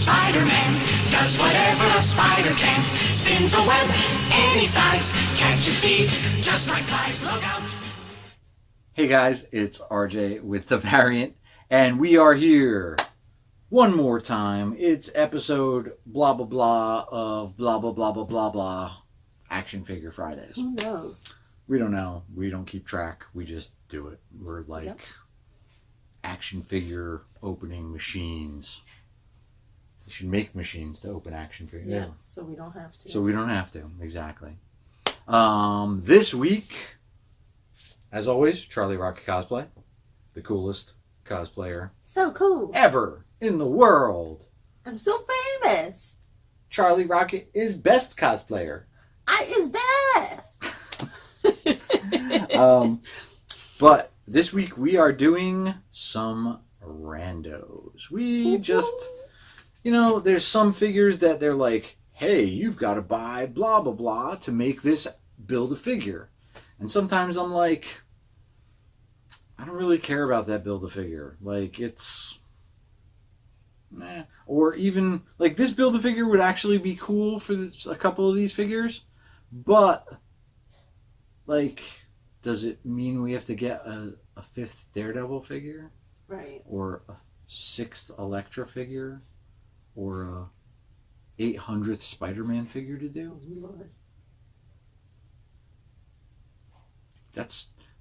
Spider-Man does whatever a spider can. Spins a web any size, catches thieves just like flies. Look out! Hey guys, it's RJ with The Variant, and we are here one more time. It's episode blah blah blah of blah blah blah blah blah blah Action Figure Fridays. Who knows? We don't know. We don't keep track. We just do it. We're like action figure opening machines. You should make machines to open action figures. Yeah, so we don't have to. So we don't have to, exactly. This week, as always, Charlie Rocket Cosplay. The coolest cosplayer so cool ever in the world. I'm so famous. Charlie Rocket is best cosplayer. I is best. But this week we are doing some randos. We just, there's some figures that they're like, hey, you've got to buy blah, blah, blah to make this build a figure. And sometimes I'm like, I don't really care about that build a figure. Like, it's, meh. Or even, like, this build a figure would actually be cool for a couple of these figures. But, like, does it mean we have to get a fifth Daredevil figure? Right. Or a sixth Elektra figure? Or a 800th Spider-Man figure to do? Oh, Lord.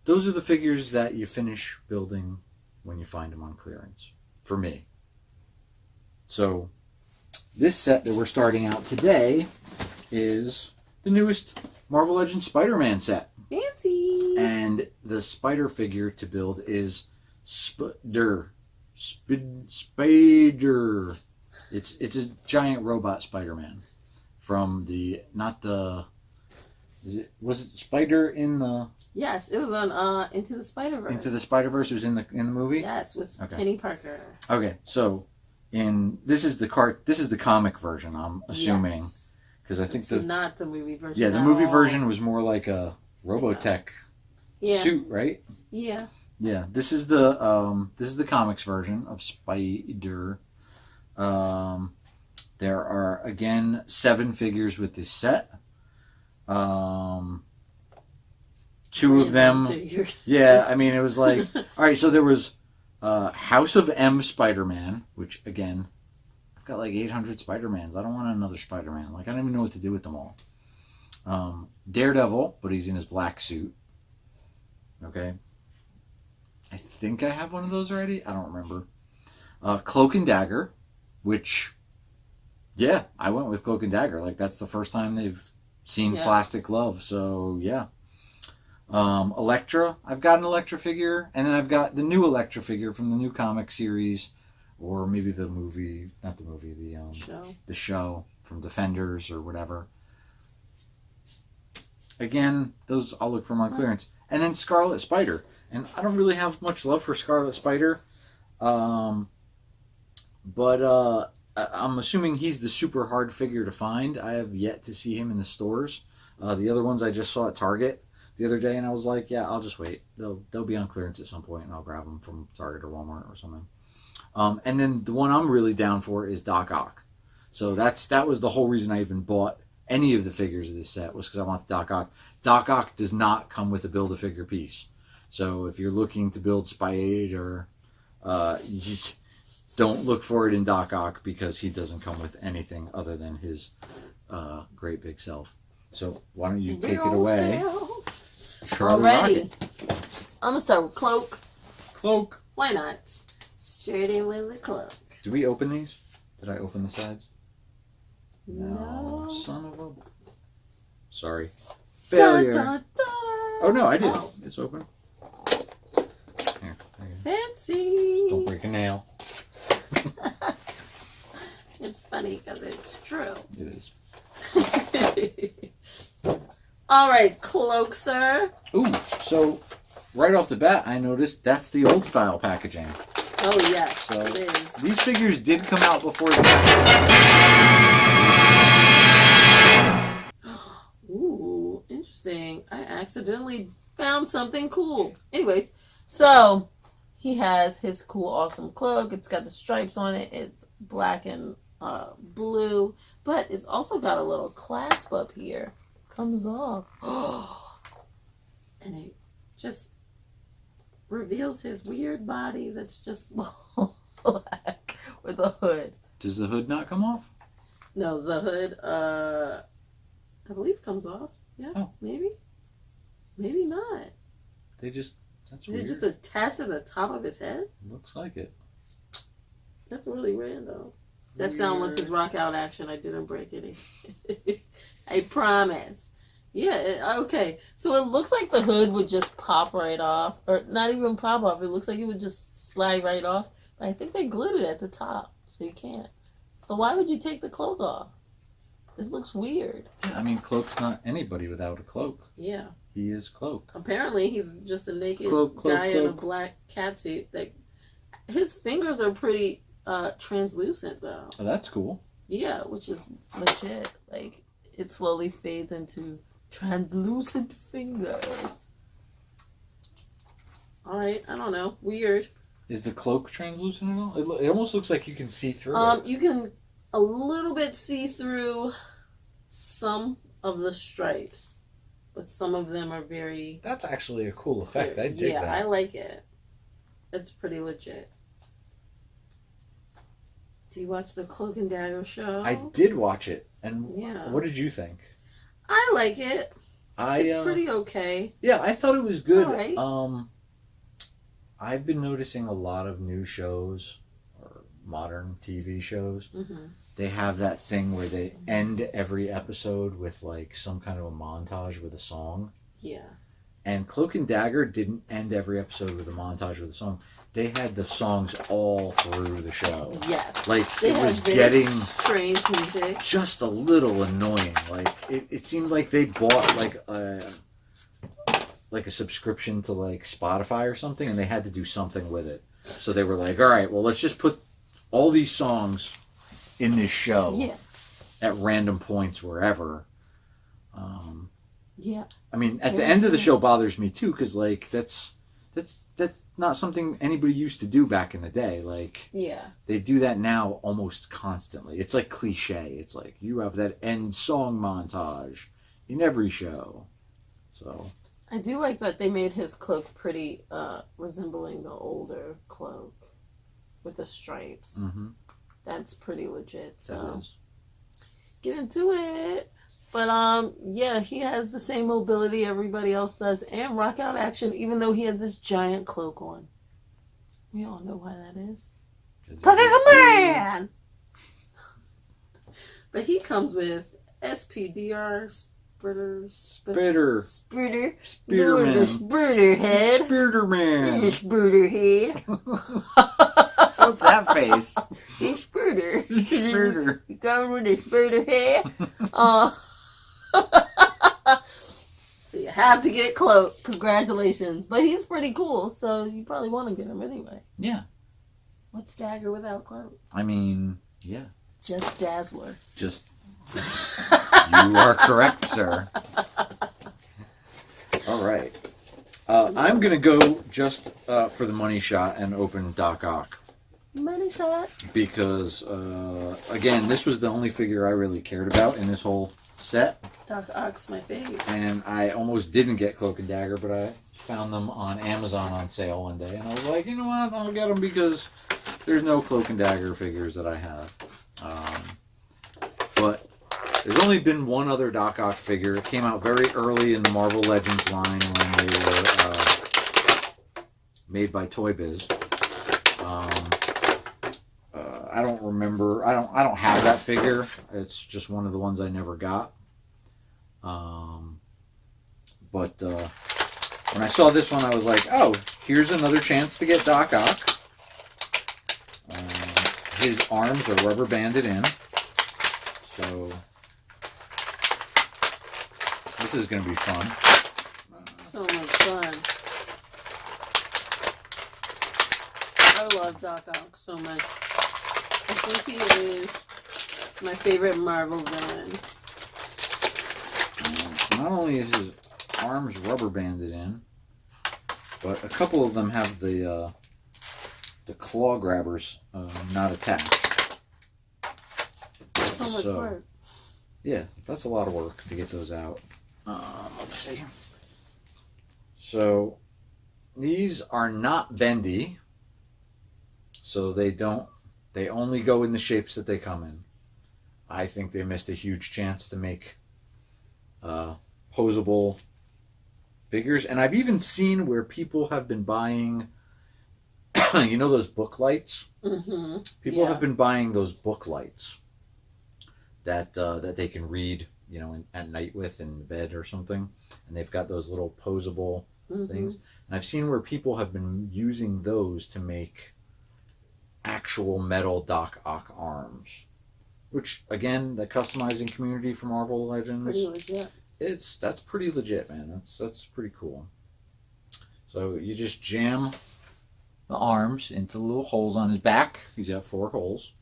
Those are the figures that you finish building when you find them on clearance. For me. So, this set that we're starting out today is the newest Marvel Legends Spider-Man set. Fancy. And the spider figure to build is Spider. It's a giant robot Spider-Man from was it Spider in the... Yes, it was on Into the Spider-Verse. Into the Spider-Verse was in the movie? Yes, with Penny Parker. Okay, so this is the comic version, I'm assuming. Yes. Because I think it's not the movie version. Yeah, the movie version was more like a Robotech suit, right? Yeah. Yeah. This is the comics version of Spider. There are again 7 figures with this set. 2 of them. Figures. Yeah, I mean it was like all right. So there was House of M Spider-Man, which again. Got like 800 Spider-Mans. I don't want another Spider-Man. Like, I don't even know what to do with them all. Daredevil, but he's in his black suit. Okay. I think I have one of those already. I don't remember. Cloak and Dagger, which, yeah, I went with Cloak and Dagger. Like, that's the first time they've seen plastic glove. So, yeah. Elektra. I've got an Elektra figure. And then I've got the new Elektra figure from the new comic series. Or maybe the movie, not the movie, the show from Defenders or whatever. Again, those I'll look for on clearance. And then Scarlet Spider. And I don't really have much love for Scarlet Spider. But I'm assuming he's the super hard figure to find. I have yet to see him in the stores. The other ones I just saw at Target the other day. And I was like, yeah, I'll just wait. They'll be on clearance at some point and I'll grab them from Target or Walmart or something. And then the one I'm really down for is Doc Ock. So that was the whole reason I even bought any of the figures of this set was because I want the Doc Ock. Doc Ock does not come with a Build-A-Figure piece. So if you're looking to build Spider, don't look for it in Doc Ock because he doesn't come with anything other than his great big self. So why don't you take it away, Charlie Rocket. I'm going to start with Cloak. Cloak. Why not? Straight in with the Cloak. Did we open these? Did I open the sides? No. Son of a... Sorry. Failure. Dun, dun, dun. Oh, no, I did. Oh. It's open. Here. Fancy. Don't break a nail. It's funny because it's true. It is. All right, Cloak, sir. Ooh, so right off the bat, I noticed that's the old style packaging. Oh, yes, so it is. These figures did come out before the Ooh, interesting. I accidentally found something cool. Anyways, so he has his cool, awesome cloak. It's got the stripes on it. It's black and blue, but it's also got a little clasp up here. Comes off. And it just reveals his weird body that's just black with a hood. Does the hood not come off? No, the hood, I believe comes off. Yeah, maybe. Maybe not. That's Is weird. it just attached to the top of his head? Looks like it. That's really random. That sound was his rock out action. I didn't break any. I promise. Yeah, okay. So it looks like the hood would just pop right off. Or not even pop off. It looks like it would just slide right off. But I think they glued it at the top. So you can't. So why would you take the cloak off? This looks weird. Yeah, I mean, Cloak's not anybody without a cloak. Yeah. He is Cloak. Apparently he's just a naked Cloak, guy in a cloak. black catsuit. His fingers are pretty translucent though. Oh, that's cool. Yeah, which is legit. Like, it slowly fades into translucent fingers. Alright, I don't know. Weird. Is the cloak translucent at all? It almost looks like you can see through it. You can a little bit see through some of the stripes, but some of them are very... That's actually a cool effect. I dig that. Yeah, I like it. It's pretty legit. Do you watch the Cloak and Dagger show? I did watch it. And Yeah. what did you think? I like it. It's pretty okay. Yeah, I thought it was good. It's all right. I've been noticing a lot of new shows or modern TV shows. Mm-hmm. They have that thing where they end every episode with like some kind of a montage with a song. Yeah. And Cloak and Dagger didn't end every episode with a montage with a song. They had the songs all through the show. Yes. Like, They it was had very getting strange music. just a little annoying. Like, it seemed like they bought like a subscription to like Spotify or something, and they had to do something with it. So they were like, all right, well, let's just put all these songs in this show at random points wherever. Yeah. I mean, at the end of the show bothers me too, because like that's not something anybody used to do back in the day. Like, they do that now almost constantly. It's like cliche. It's like you have that end song montage in every show. So I do like that they made his cloak pretty resembling the older cloak with the stripes. mm-hmm. That's pretty legit. So That is. get into it. But yeah, he has the same mobility everybody else does, and rock out action, even though he has this giant cloak on. We all know why that is. Because he's a man! But he comes with SPDR, Sperder. Sperder-Mern. The Sperder head. Sperder-Mern. The Sperder head. What's that face? He's Sperder. Sperder. He comes with a Sperder head. So you have to get Cloak. Congratulations. But he's pretty cool, so you probably want to get him anyway. Yeah. What's Dagger without Cloak? I mean, yeah. Just Dazzler. Just, you are correct, sir. All right. I'm going to go just for the money shot and open Doc Ock. Money shot. Because, again, this was the only figure I really cared about in this whole set. Doc Ock's my favorite. And I almost didn't get Cloak and Dagger, but I found them on Amazon on sale one day. And I was like, you know what? I'll get them because there's no Cloak and Dagger figures that I have. But there's only been one other Doc Ock figure. It came out very early in the Marvel Legends line when they were made by Toy Biz. I don't remember. I don't have that figure. It's just one of the ones I never got. But when I saw this one, I was like, oh, here's another chance to get Doc Ock. His arms are rubber banded in. So this is going to be fun. So much fun. I love Doc Ock so much. I think he is my favorite Marvel villain. Not only is his arms rubber banded in, but a couple of them have the claw grabbers not attached. So much work. Yeah, that's a lot of work to get those out. Let's see. So these are not bendy. So they only go in the shapes that they come in. I think they missed a huge chance to make posable figures. And I've even seen where people have been buying, you know, those book lights? Mm-hmm. People have been buying those book lights that they can read, you know, at night with in bed or something. And they've got those little posable things. And I've seen where people have been using those to make actual metal Doc Ock arms. Which, again, the customizing community for Marvel Legends, Pretty legit. That's pretty legit, man. That's pretty cool. So you just jam the arms into little holes on his back. He's got 4 holes.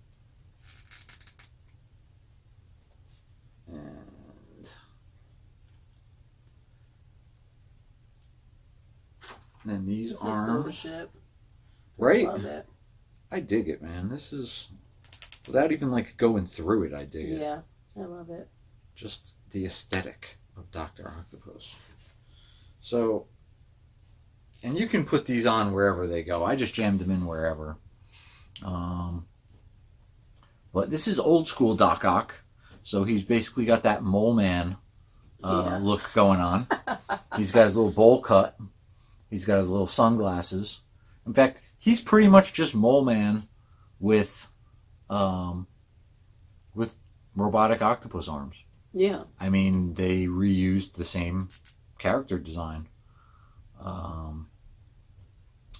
And then these arms. Is so shit. Right? Love it. I dig it, man. This is, without even like going through it, I dig it. Yeah, I love it. Just the aesthetic of Dr. Octopus. So, and you can put these on wherever they go. I just jammed them in wherever. But this is old school Doc Ock. So he's basically got that mole man look going on. He's got his little bowl cut. He's got his little sunglasses. In fact, he's pretty much just Mole Man with robotic octopus arms. Yeah. I mean, they reused the same character design. I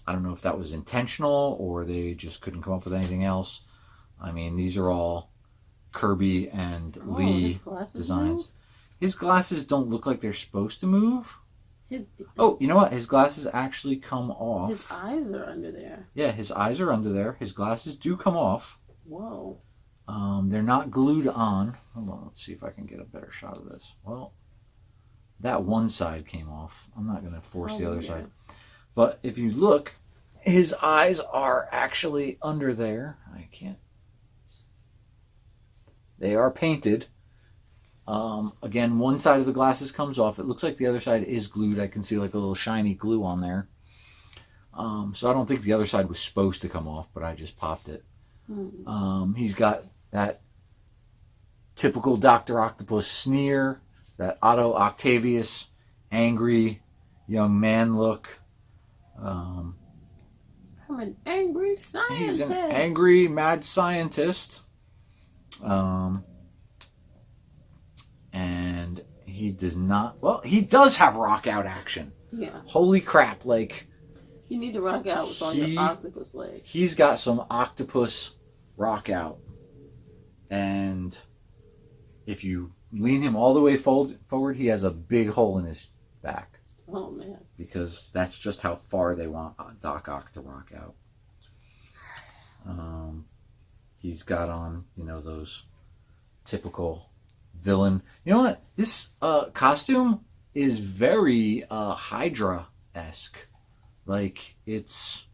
don't know if that was intentional or they just couldn't come up with anything else. I mean, these are all Kirby and Lee designs. Move? His glasses don't look like they're supposed to move. Oh, you know what? His glasses actually come off. His eyes are under there. Yeah, his eyes are under there. His glasses do come off. Whoa. They're not glued on. Hold on, let's see if I can get a better shot of this. Well, that one side came off. I'm not going to force the other side. But if you look, his eyes are actually under there. I can't. They are painted. Again, one side of the glasses comes off. It looks like the other side is glued. I can see like a little shiny glue on there. So I don't think the other side was supposed to come off, but I just popped it. He's got that typical Dr. Octopus sneer, that Otto Octavius angry young man look. I'm an angry scientist. He's an angry mad scientist. And he does not, well, he does have rock out action. Yeah. Holy crap, like. You need to rock out what's on your octopus leg. He's got some octopus rock out. And if you lean him all the way forward, he has a big hole in his back. Oh, man. Because that's just how far they want Doc Ock to rock out. He's got on, you know, those typical villain. You know what? This costume is very Hydra-esque. Like, it's...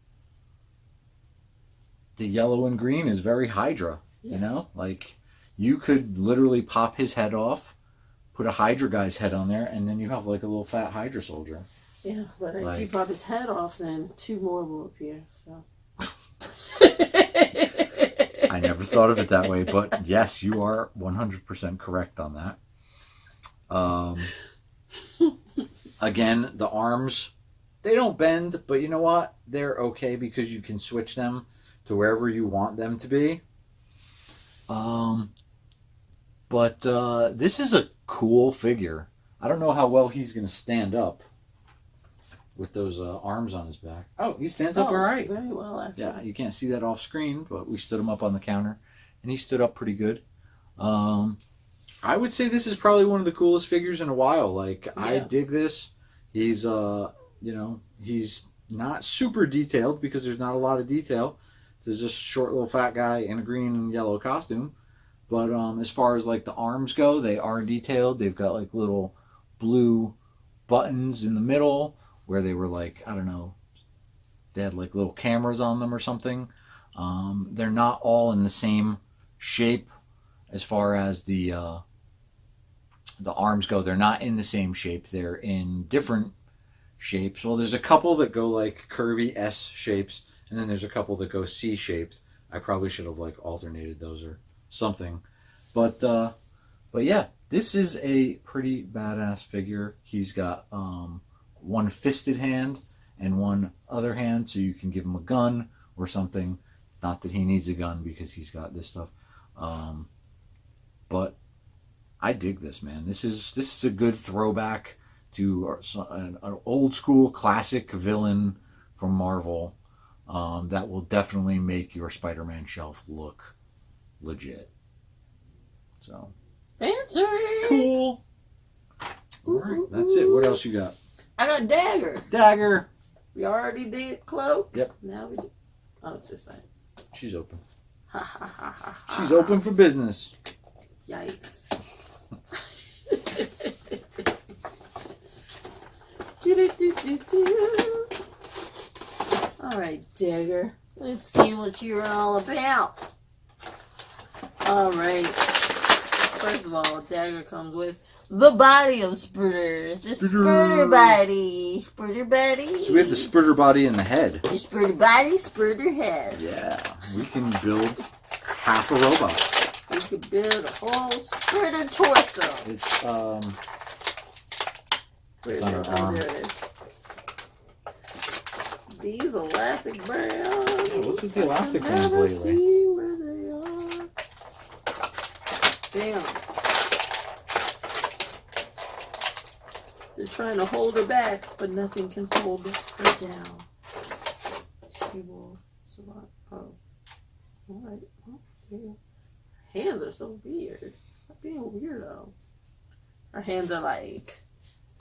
The yellow and green is very Hydra, you know? Like, you could literally pop his head off, put a Hydra guy's head on there, and then you have, like, a little fat Hydra soldier. Yeah, but if you pop his head off, then 2 more will appear, so... I never thought of it that way, but yes, you are 100% correct on that. Again, the arms, they don't bend, but you know what? They're okay because you can switch them to wherever you want them to be. But this is a cool figure. I don't know how well he's going to stand up with those arms on his back. Oh, he stands up all right. Very well, actually. Yeah, you can't see that off screen, but we stood him up on the counter, and he stood up pretty good. I would say this is probably one of the coolest figures in a while. Like, I dig this. He's, you know, he's not super detailed because there's not a lot of detail. There's just a short little fat guy in a green and yellow costume. But as far as, like, the arms go, they are detailed. They've got, like, little blue buttons in the middle where they were, like, I don't know, they had, like, little cameras on them or something. They're not all in the same shape. as far as the arms go. They're not in the same shape. They're in different shapes. Well, there's a couple that go like curvy S shapes, and then there's a couple that go C shaped. I probably should have like alternated those or something. But yeah, this is a pretty badass figure. He's got one fisted hand and one other hand, so you can give him a gun or something. Not that he needs a gun because he's got this stuff. But I dig this, man. This is a good throwback to an old school classic villain from Marvel that will definitely make your Spider-Man shelf look legit. So fancy, cool. All right, that's it. What else you got? I got Dagger. Dagger. We already did Cloak. Yep. Now we do. Oh, it's this side. She's open. Ha ha ha ha. She's open for business. Yikes. Do-do-do-do-do. All right, Dagger. Let's see what you're all about. All right. First of all, Dagger comes with the body of Sperder. The Sperder body. Sperder body. So we have the Sperder body in the head. The Sperder body, Sperder head. Yeah. We can build half a robot. We could build a whole Sperder torso. It's Where's on it? her Oh, arm. there it is. These elastic bands. What's with the elastic bands Never lately? see where they are. Damn. They're trying to hold her back, but nothing can hold her down. She will survive. Oh. Alright. Oh, yeah. Her hands are so weird. Stop being a weirdo. Her hands are like,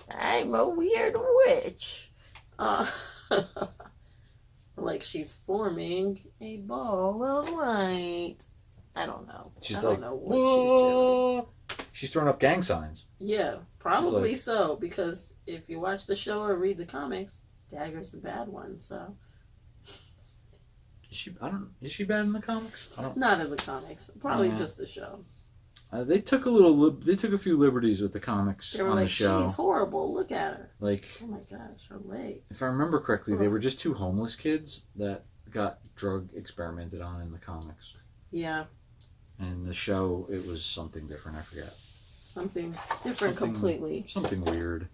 I'm a weird witch. Like she's forming a ball of light. I don't know. She's I don't like, know what she's doing. She's throwing up gang signs. Yeah, probably like- so. Because if you watch the show or read the comics, Dagger's the bad one. So Is she bad in the comics? I don't. not in the comics. Probably Yeah. just the show. They took a few liberties with the comics They were on like, the show. she's horrible. Look at her. Like, Oh my gosh, her leg. if I remember correctly, they were just two homeless kids that got drug experimented on in the comics. Yeah, And in the show, it was something different. I forget. something different completely. Something weird.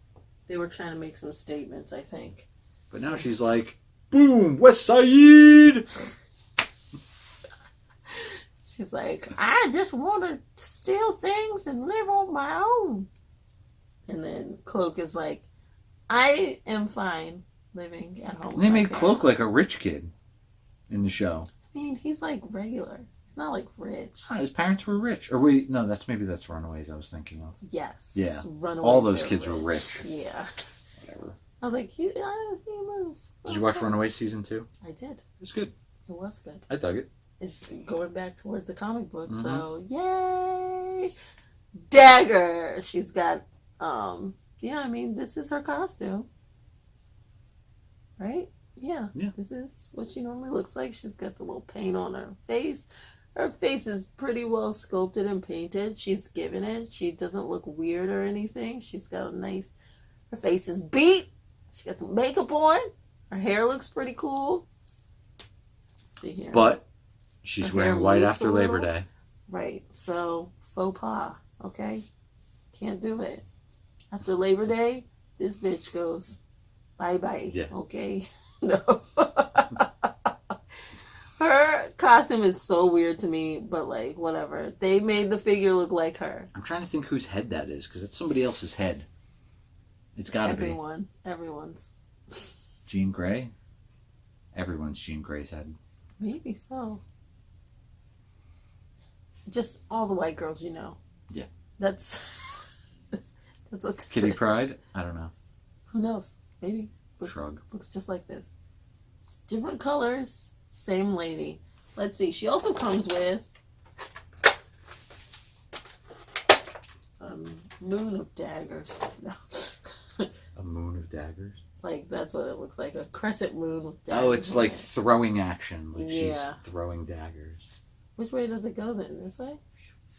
They were trying to make some statements, I think. But now she's like, boom, West Side! She's like, I just want to steal things and live on my own. And then Cloak is like, I am fine living at home. They made Cloak like a rich kid in the show. I mean, he's like regular. He's not like rich. His parents were rich. Or wait, no, maybe that's Runaways I was thinking of. Yes. Yeah. Runaways, All those they're kids were rich. Yeah. Whatever. I was like, he moved. Did you watch Runaways season 2? I did. It was good. It was good. I dug it. It's going back towards the comic book, Mhm. so yay! Dagger. She's got yeah, I mean, this is her costume. Right? Yeah. Yeah. This is what she normally looks like. She's got the little paint on her face. Her face is pretty well sculpted and painted. She's given it. She doesn't look weird or anything. She's got a nice, her face is beat. She got some makeup on. Her hair looks pretty cool. Let's see here. But she's Her wearing hair white loops after a Labor little. Day. Right. So, faux pas. Okay? Can't do it. After Labor Day, this bitch goes bye-bye. Yeah. Okay? No. Her costume is so weird to me, but like, whatever. They made the figure look like her. I'm trying to think whose head that is, because it's somebody else's head. It's gotta be. Everyone's. Jean Grey? Everyone's Jean Grey's head. Maybe so. Just all the white girls, you know. Yeah. That's what this Kitty is. Pryde? I don't know. Who knows? Maybe. Shrug. Looks just like this. Just different colors, same lady. Let's see. She also comes with a moon of daggers. No. A moon of daggers? Like, that's what it looks like. A crescent moon with daggers. Oh, it's on like it. throwing action. Like Yeah. she's throwing daggers. Which way does it go then? This way?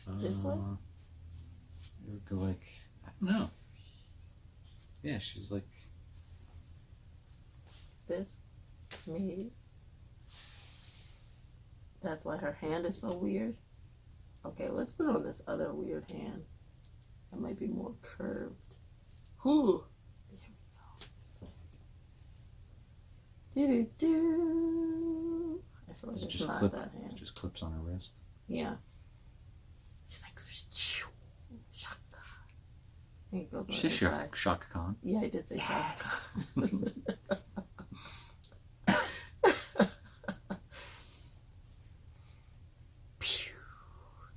This way? It would go like, I don't know. Yeah, she's like this. Maybe. That's why her hand is so weird. Okay, let's put on this other weird hand. That might be more curved. Whew. There we go. Do-do-do. I feel like it's not that hand. It just clips on her wrist. Yeah. She's like, shaka. There you go. She said Shaka Khan. Yeah, I did say Shaka Khan.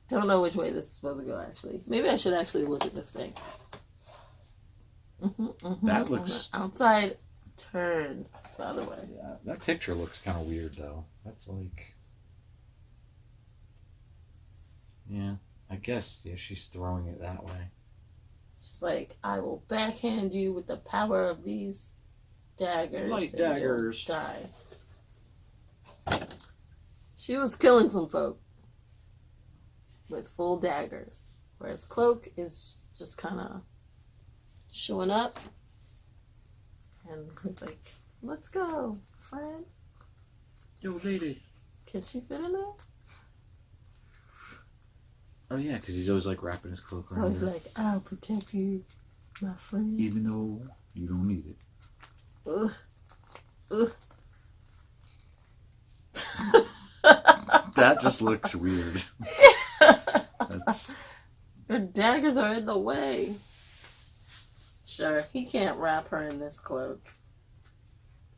Don't know which way this is supposed to go, actually. Maybe I should actually look at this thing. That looks... Outside turn, by the way. Yeah, that picture looks kind of weird, though. That's like... Yeah, I guess she's throwing it that way. She's like, I will backhand you with the power of these daggers. Light daggers. Die. She was killing some folk with full daggers. Whereas Cloak is just kind of showing up. And he's like, let's go, friend. Yo, lady. Can she fit in there? Oh, yeah, because he's always, like, wrapping his cloak around So he's like, I'll protect you, my friend. even though you don't need it. Ugh. Ugh. That just looks weird. That's... Her daggers are in the way. Sure, he can't wrap her in this cloak.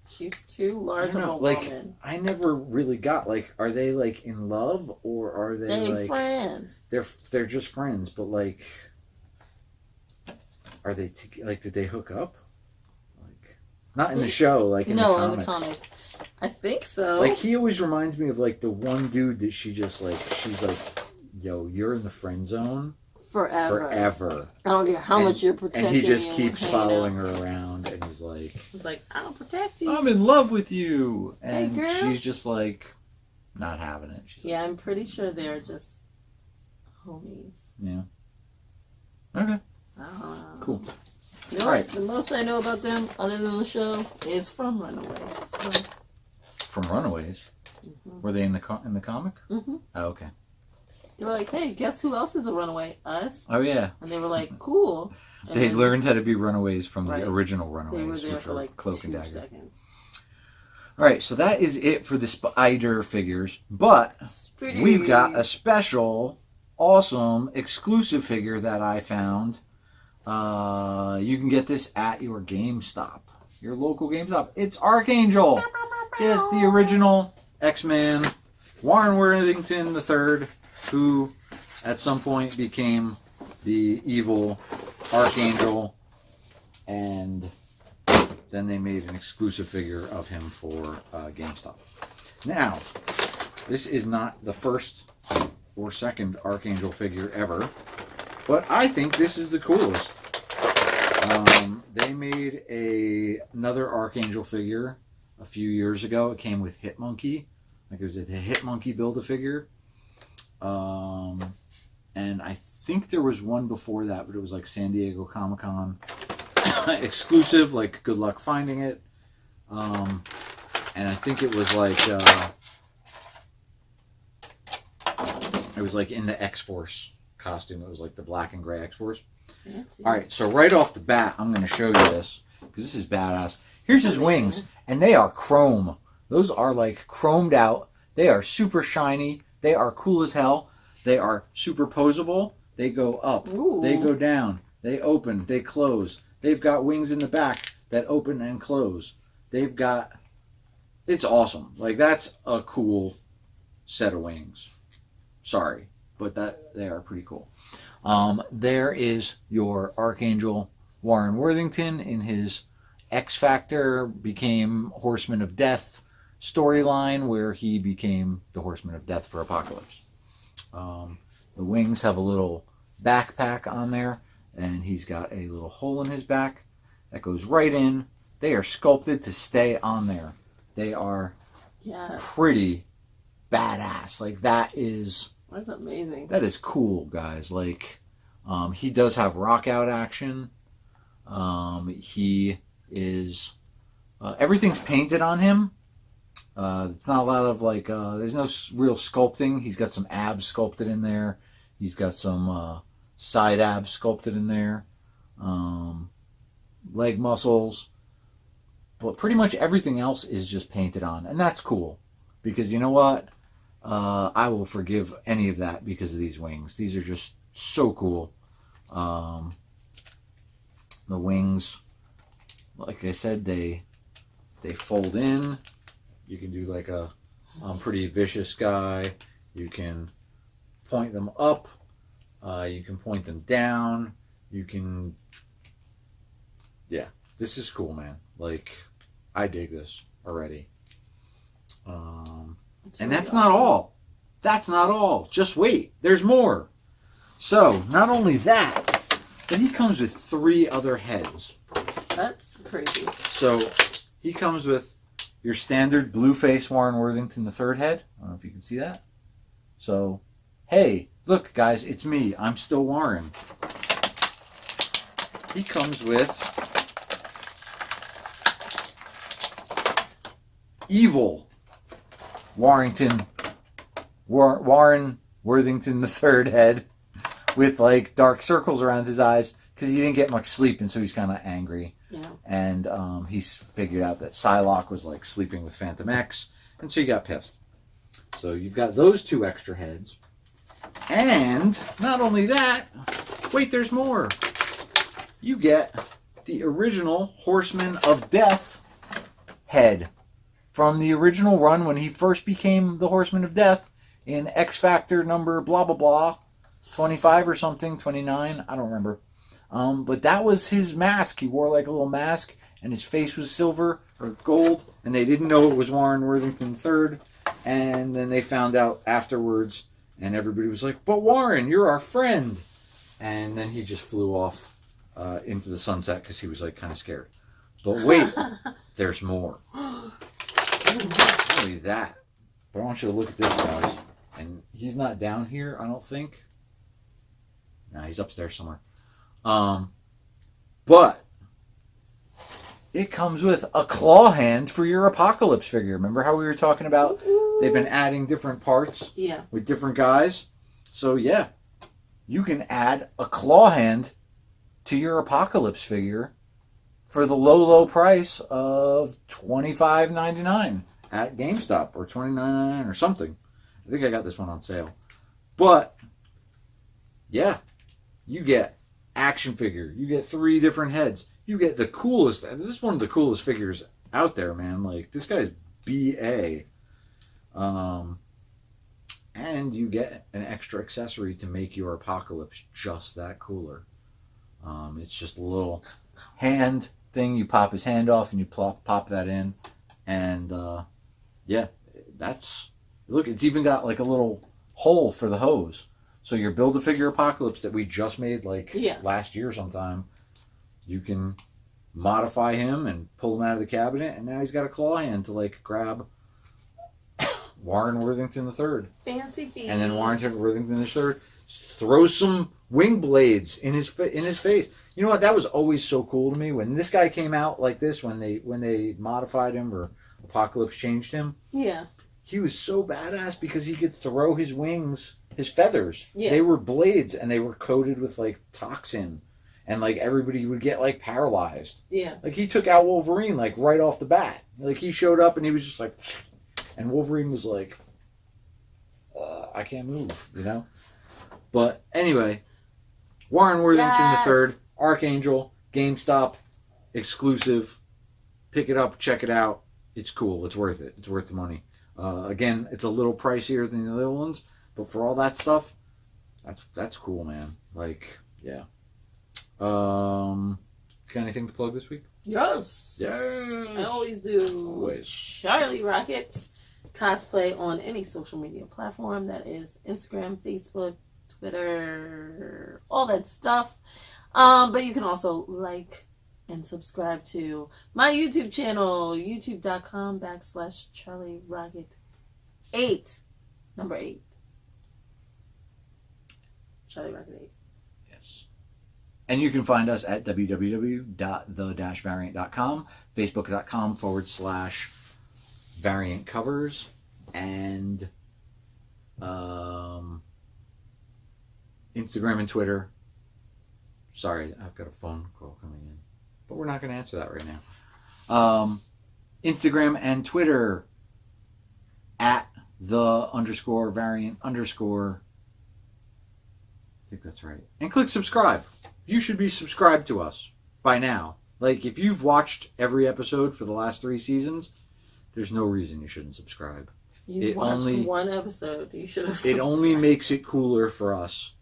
She's too large of a woman. I never really got, like, are they, like, in love, or are they, They're like... friends. They're just friends, but, like... Are they, like, did they hook up? Like, not in the show, like, in the comics. No, in the comic. I think so. Like, he always reminds me of, like, the one dude that she just, like, she's like, yo, you're in the friend zone. Forever. I don't care how much you're protecting. And he just keeps following her around, and he's like, I'll protect you. I'm in love with you. And hey, girl. she's just like, not having it. She's I'm pretty sure they're just homies. Yeah. Okay. Cool. You know what? The most I know about them, other than the show, is from Runaways. So. From Runaways? Mm-hmm. Were they in the comic? Mm-hmm. Oh, okay. They were like, hey, guess who else is a runaway? Us. Oh, yeah. And they were like, cool. And they learned how to be runaways from the original Runaways. They were there which for like Cloak and 2 Dagger. seconds. All right, so that is it for the Spider figures. But we've got a special, awesome, exclusive figure that I found. You can get this at your GameStop. Your local GameStop. It's Archangel. Yes, the original X-Man. Warren Worthington III, who at some point became the evil Archangel, and then they made an exclusive figure of him for GameStop. Now, this is not the first or second Archangel figure ever, but I think this is the coolest. They made another Archangel figure a few years ago. It came with Hitmonkey. Like, it was a Hitmonkey Build-A-Figure. And I think there was one before that, but it was like San Diego Comic-Con exclusive, like good luck finding it. And I think it was like in the X-Force costume. It was like the black and gray X-Force. Alright, so right off the bat, I'm going to show you this, because this is badass. Here's his wings, and they are chrome. Those are like chromed out. They are super shiny. They are cool as hell. They are superposable. They go up. Ooh. They go down. They open. They close. They've got wings in the back that open and close. They've got... It's awesome. Like, that's a cool set of wings. Sorry, but they are pretty cool. There is your Archangel Warren Worthington in his X Factor became Horseman of Death storyline, where he became the Horseman of Death for Apocalypse. The wings have a little backpack on there, and he's got a little hole in his back that goes right in. They are sculpted to stay on there. They are pretty badass. Like, that is That's amazing. That is cool, guys. Like, he does have rock out action. He is everything's painted on him. It's not a lot of like. There's no real sculpting. He's got some abs sculpted in there. He's got some side abs sculpted in there. Leg muscles. But pretty much everything else is just painted on, and that's cool because you know what? I will forgive any of that because of these wings. These are just so cool. The wings, like I said, they fold in. You can do like a pretty vicious guy. You can point them up. You can point them down. You can, yeah, this is cool, man. Like, I dig this already. And that's not all. That's not all. Just wait. There's more. So, not only that, but he comes with 3 other heads. That's crazy. So, he comes with your standard blue-face Warren Worthington III head. I don't know if you can see that. So, hey, look, guys, it's me. I'm still Warren. He comes with evil Warren Worthington III head with like dark circles around his eyes because he didn't get much sleep and so he's kind of angry. Yeah. And he's figured out that Psylocke was like sleeping with Phantom X and so he got pissed. So you've got those 2 extra heads. And not only that, wait, there's more. You get the original Horseman of Death head from the original run when he first became the Horseman of Death in X Factor number blah blah blah 25 or something, 29, I don't remember. But that was his mask. He wore like a little mask and his face was silver or gold and they didn't know it was Warren Worthington III. And then they found out afterwards and everybody was like, but Warren, you're our friend. And then he just flew off into the sunset because he was like kind of scared. But wait, there's more. Not only that, but I want you to look at this, guys. And he's not down here, I don't think. No, he's upstairs somewhere. But it comes with a claw hand for your Apocalypse figure. Remember how we were talking about they've been adding different parts with different guys? So yeah, you can add a claw hand to your Apocalypse figure for the low, low price of $25.99 at GameStop or $29.99 or something. I think I got this one on sale. But yeah, you get action figure. You get 3 different heads. You get the coolest. This is one of the coolest figures out there, man. Like, this guy's BA. And you get an extra accessory to make your Apocalypse just that cooler. It's just a little hand thing. You pop his hand off and you pop that in. And, yeah, that's... Look, it's even got like a little hole for the hose. So your Build-A-Figure Apocalypse that we just made like last year sometime, you can modify him and pull him out of the cabinet, and now he's got a claw hand to like grab Warren Worthington III. Fancy feet. And then Warren Worthington III throws some wing blades in his face. You know what? That was always so cool to me when this guy came out like this. When they modified him or Apocalypse changed him. Yeah. He was so badass because he could throw his wings, his feathers. Yeah. They were blades and they were coated with like toxin. And like everybody would get like paralyzed. Yeah. Like he took out Wolverine like right off the bat. Like he showed up and he was just like, and Wolverine was like, I can't move, you know? But anyway, Warren Worthington III, Archangel, GameStop, exclusive. Pick it up, check it out. It's cool. It's worth it. It's worth the money. Again, it's a little pricier than the other ones, but for all that stuff, that's cool, man. Like, yeah. Got anything to plug this week? Yes. Yes. I always do. Always. Charlie Rocket cosplay on any social media platform. That is Instagram, Facebook, Twitter, all that stuff. But you can also like and subscribe to my YouTube channel, youtube.com/CharlieRocket8, number 8. Charlie Rocket 8. Yes. And you can find us at www.the-variant.com, facebook.com/variant covers, and Instagram and Twitter. Sorry, I've got a phone call coming in, but we're not going to answer that right now. Instagram and Twitter at _variant_. I think that's right. And click subscribe. You should be subscribed to us by now. Like, if you've watched every episode for the last 3 seasons, there's no reason you shouldn't subscribe. You watched one episode. You should have subscribed. It only makes it cooler for us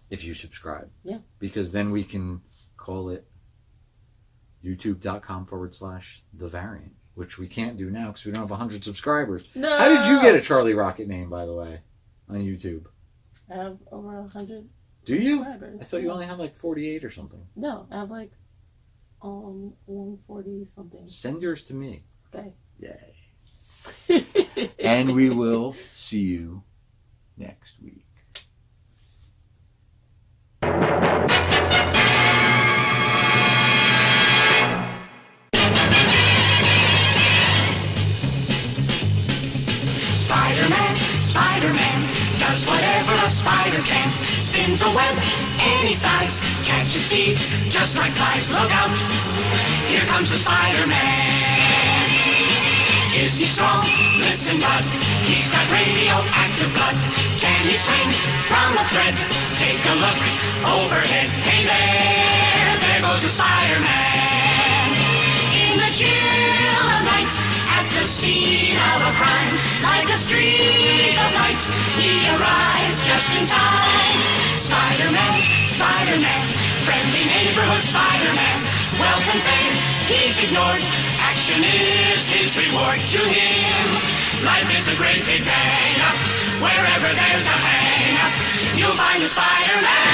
if you subscribe. Yeah. Because then we can call it youtube.com/thevariant, which we can't do now because we don't have 100 subscribers. No. How did you get a Charlie Rocket name, by the way, on YouTube? I have over 100 Do you? subscribers. I thought you only had like 48 or something. No, I have like 140 something. Send yours to me. Okay. Yay. And we will see you next week. Spider-Man does whatever a spider can. Spins a web any size, catches thieves just like flies. Look out, here comes the Spider-Man. Is he strong? Listen, bud, he's got radioactive blood. Can he swing from a thread? Take a look overhead. Hey there goes the Spider-Man. In the chill of night, at the scene of a crime, like a streak of light, he arrives just in time. Spider-Man, Spider-Man, friendly neighborhood Spider-Man. Wealth and fame, he's ignored. Action is his reward to him. Life is a great big bang. Wherever there's a hang, you'll find a Spider-Man.